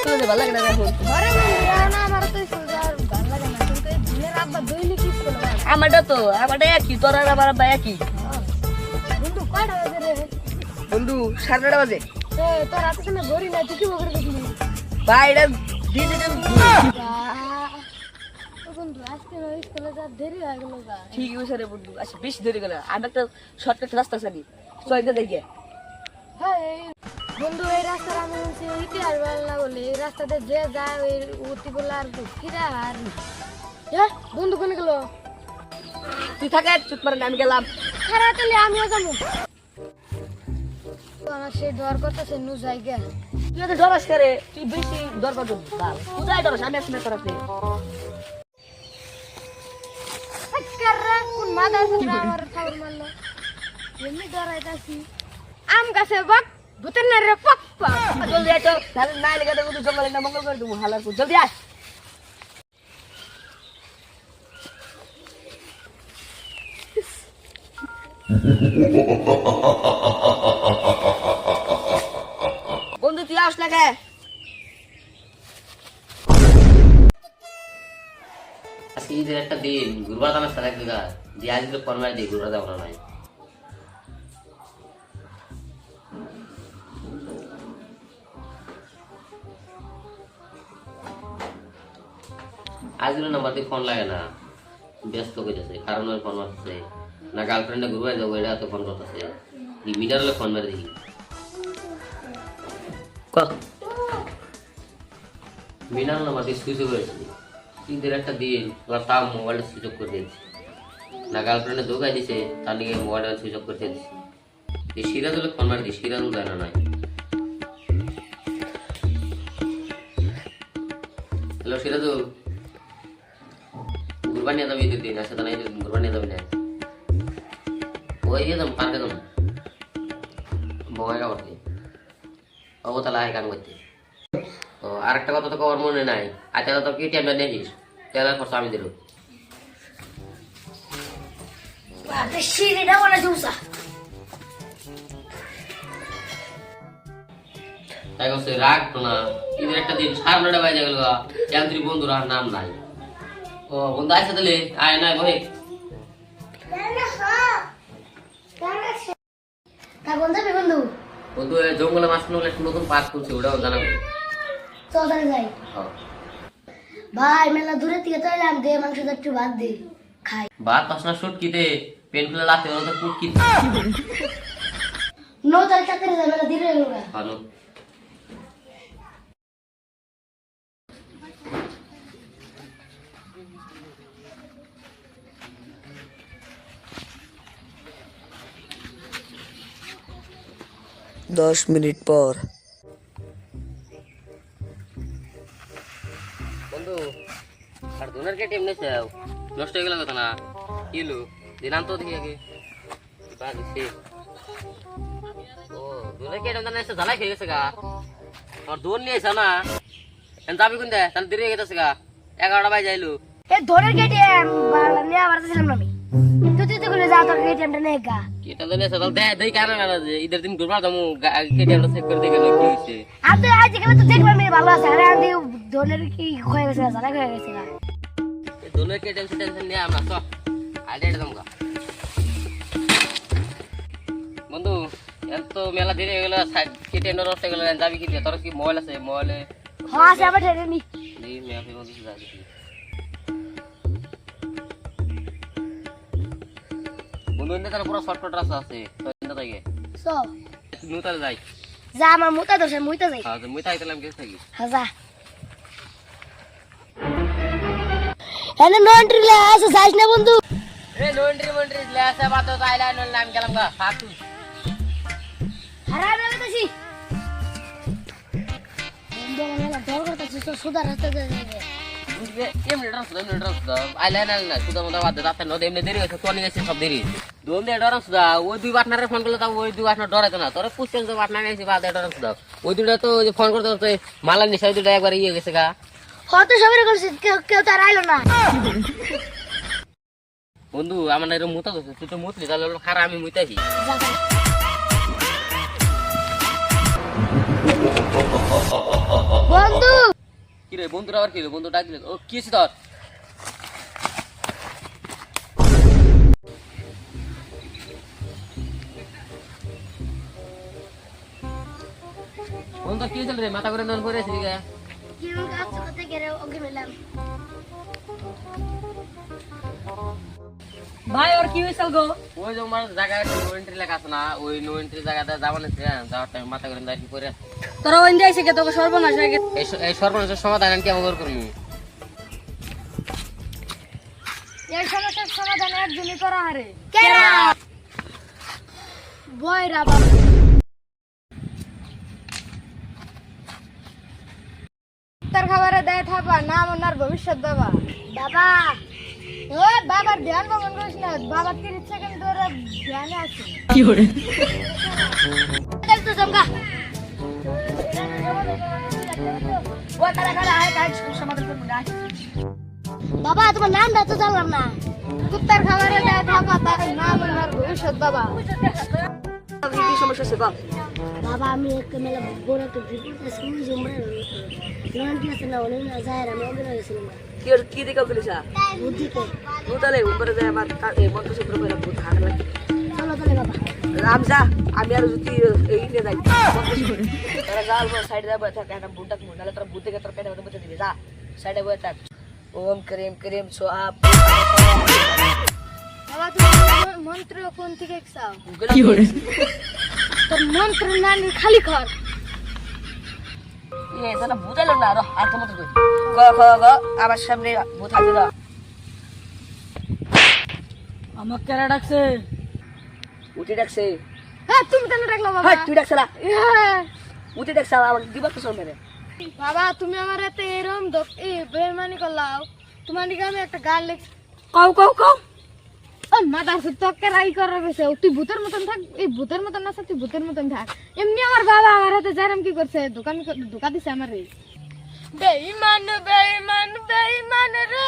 স্কুলে ভালো লাগে না এখন ঘরে বন্ধু না আমার তো স্কুল যাওয়ার ভালো লাগে না কিন্তু এই দিনের আব্বা দৈনিক স্কুল যায় আমারটা একই তোর আর আমার আব্বা একই বন্ধু কয়টা বাজে রে বন্ধু 9:30 বাজে তোর রাতে কেন ঘড়ি না তুই কি বকরে দেখলি ভাই এটা ডিজিটাল বন্ধু আজকে স্কুলে যা দেরি হয়ে গেল গা ঠিক হইছে রে বন্ধু আচ্ছা বেশি দেরি করে আমি একটা শর্টকাট রাস্তা জানি চলতে দেখে হ্যাঁ বন্ধু এই রাস্তার আমি বলছি ইতিহাস বললা বলে এই রাস্তাতে যে যায় ওই উঠি বলে আর কিরা আর বন্ধু কোনে গেল তুই থাকে চুপ মারে আমি গেলাম খারাপ তাহলে আমিও যাবো আমার সেই ডর করতেছে নু জায়গা তুই তো ডরাস করে তুই বেশি ডর পাবি বাল তুই যাই ডরাস আমি আসলে করাতে আজকারা কোন মাথা আছে আমার খাবার মারলো এমনি ডরাইতাছি আম গাছে বক ভূতের না রে পক পক জলদি আয় তো তাহলে না লেগে দেবো তুই জঙ্গলে না মঙ্গল করে দেবো হালার করে জলদি আয় বন্ধু তুই আস না কে আজকে ঈদের একটা দিন গুরুবার দামের সাথে এক জায়গা দিয়ে আজ তো ফরমাই দিই গুরুবার দাম নাই আজ নাম্বার দিয়ে ফোন লাগে না ব্যস্ত করতেছে কারণ ওই ফোন মারতেছে না গার্লফ্রেন্ডে ঘুরবাই যাবো এটা তো ফোন করতেছে মিটার হলে ফোন মেরে দেখি মিনার নাম্বার দিয়ে সুইচ করেছি ঈদের একটা দিন ওরা তাও মোবাইলটা সুইচ অফ করে দিয়েছি না গার্লফ্রেন্ডে ধোকাই দিছে তার দিকে মোবাইলটা সুইচ অফ করে দিয়েছি এই সিরাজ হলে ফোন মারি দিই সিরাজও যায় না নাই হ্যালো সিরাজুল গুরবানি যাবি ঈদের দিন আসে তো নাই গুরবানি যাবি না ওই যাম পার্কে যাম বঙ্গাইগাঁও করতে ও তাহলে আয় কাম করতে ও আরেকটা কথা তো কবার মনে নাই আচ্ছা তো কি টাইমটা নেছিস তেলের খরচ আমি দিল তাই বলছে রাগ না ঈদের একটা দিন 9:30 বাজে গেল যান্ত্রিক বন্ধুরা নাম নাই ও বন্ধু আসে তাহলে আয় নাই বহে বন্ধু বন্ধু জঙ্গলে মাছ নলে একটা নতুন পার্ক খুলছে ওটাও জানাবো চলে যাই ভাই মেলা দূরে থেকে তো এলাম দে মাংস একটু ভাত দে খাই ভাত পাসনা শুট কিতে পেন খুলে লাতে ওরা তো কুট কিতে নো তাই চাকরি যাবে না ধীরে গেল ভালো দশ মিনিট পর বন্ধু আর দোনার কে টিম নেছে নষ্ট হয়ে গেল কথা না কিলো দিনাম তো দেখি আগে বাজছে ও দোনার কে টিম নেছে জ্বালাই খেয়ে গেছে গা আর দোন নিয়ে এসে না এন যাবি কোন দে তাহলে দেরি হয়ে গেছে গা 11টা বাজে যাইলো এ ধরের কেটিএম বালা নিয়ে আবার ছিলাম না আমি তুই করে যা তোর কেটিএমটা নে গা কেটা জানে সকাল দে দেই কারণ না যে ঈদের দিন ঘুরবা যামু কেটিএমটা চেক করে দেখে কি হইছে আপনি আজ গেলে তো দেখলাম মেয়ে ভালো আছে আরে আমি ধরের কি হয়ে গেছে জানা হয়ে গেছে গা দোনের কে টেনশন নিয়ে আমরা তো আইডিয়া দিলাম গা বন্ধু এত মেলা দেরি হয়ে গেল কেটিএমটা নষ্ট হয়ে গেল যাবি কি তোর কি মোবাইল আছে মোবাইলে হ্যাঁ আছে আবার ঠেলে নি এই মেয়ে বন্ধু যাবি বন্ধু এনে তার পুরো শর্টকাট রাস্তা আছে তো এনে থেকে সো নু তাহলে যাই যা আমার মুতা দোষ মুইতা যাই হ্যাঁ মুই তাই তাহলে আমি গেছ থাকি হ্যাঁ যা এনে নো এন্ট্রি লে আছে যাইস না বন্ধু এ নো এন্ট্রি মন্ট্রি লেসা বাতো তাইলা নল নাম গেলাম গা ফাতু হারাই বেলাতেছি বন্ধু মেলা দর করতেছিস তো সুদা রাস্তা দে এমনি ডরাস আইলা না সুদা মতো বাদ রাতে নদে এমনি দেরি হইছে তোনি গেছে সব দেরি দোন দে ডরাস সুদা ওই দুই পার্টনারে ফোন করলে তা ওই দুই পার্টনার ডরাইতো না তোরে পুষছেন যে পার্টনার গেছে বাদ ডরাস সুদা ওই দুইটা তো ফোন করতে করতে মালা নিশা দুইটা একবার ইয়ে গেছে গা কত সবের করছিস কেউ তার আইলো না বন্ধু আমার এরকম মুতা দোষ তুই তো মুতলি তাহলে খারা আমি মুইতাছি বন্ধু কি রে বন্ধুরা আবার কি রে বন্ধু ডাক দিলে ও কি হয়েছে তোর বন্ধু কি হয়েছিল রে মাথা করে নন করে আসলি গে কি কাজ করতে গেলে ওকে মিলাম ভাই ওর কি হয়েছিল গো? ওই যে আমার জায়গায় নো এন্ট্রি লেখা আছে না ওই নো এন্ট্রি জায়গাটা যাবো না যাওয়ার টাইম মাথা করে দাঁড়িয়ে করে তোরা ওই যাইছে কে তোকে সর্বনাশ হয়ে গেছে। এই সর্বনাশের সমাধান আমি কেমন করে করবি এই সমস্যার সমাধান একজনই করা হারে কেরা বয়রা বাবা তার খাবারে দেয় থাবা নাম ওনার ভবিষ্যৎ বাবা বাবা ও বাবার ধ্যান ভ্রমণ করিস না বাবা 30 সেকেন্ড ধরে ধ্যানে আছে কি করে তো জমকা ও তারা খালা আয় কাজ সমাধান করব না। বাবা তোমার নামটা তো জানলাম না কুত্তার খাবারে দেয় থাবা তার নাম ওনার ভবিষ্যৎ বাবা কি সমস্যা আছে গো? বাবা আমি একটা মেলা বড় একটা ভিডিও স্কুল জমরে নন ক্লাস না ওনে না যায় আমি ওখানে গেছিলাম কি দিকে গেলিসা? বুদ্ধিতে ভূতালে উপরে যায় আমার এই মন্ত্র সূত্র করে ভূত হাত লাগে। চলো চলে বাবা রামজা আমি আর যদি এই নিয়ে যাই তারা যাল সাইডে যাবো থাক একটা ভূতটা কি নালে তোরা ভূত থেকে তোর পেটে মধ্যে দিবি যা সাইডে বসে থাক ওম ক্রিম ক্রিম সোহাব বাবা তুমি মন্ত্র কোন থেকে চাও কি করে তোর মন্ত্র না খালি কর এ জানা বুঝাইলো না আর একটা মন্ত্র কই গ গ গ আমার সামনে ভূত হাজির হ আমার কেরা ডাকছে উঠে ডাকছে হ্যাঁ তুমি কেন ডাকলা বাবা হাই তুই ডাকছলা হ্যাঁ। উঠে ডাকছা আমাকে দিবা তো সব মেরে বাবা তুমি আমার এতে এরম বেমানি করলাও তোমার দিকে আমি একটা গাল লেখ কও কও কও ও মাদার তোকে রাই করা গেছে তুই ভূতের মতন থাক এই ভূতের মতন না তুই ভূতের মতন থাক এমনি আমার বাবা আমার হাতে জারাম কি করছে দোকান দিছে আমার রে বেঈমান বেঈমান বেঈমান রে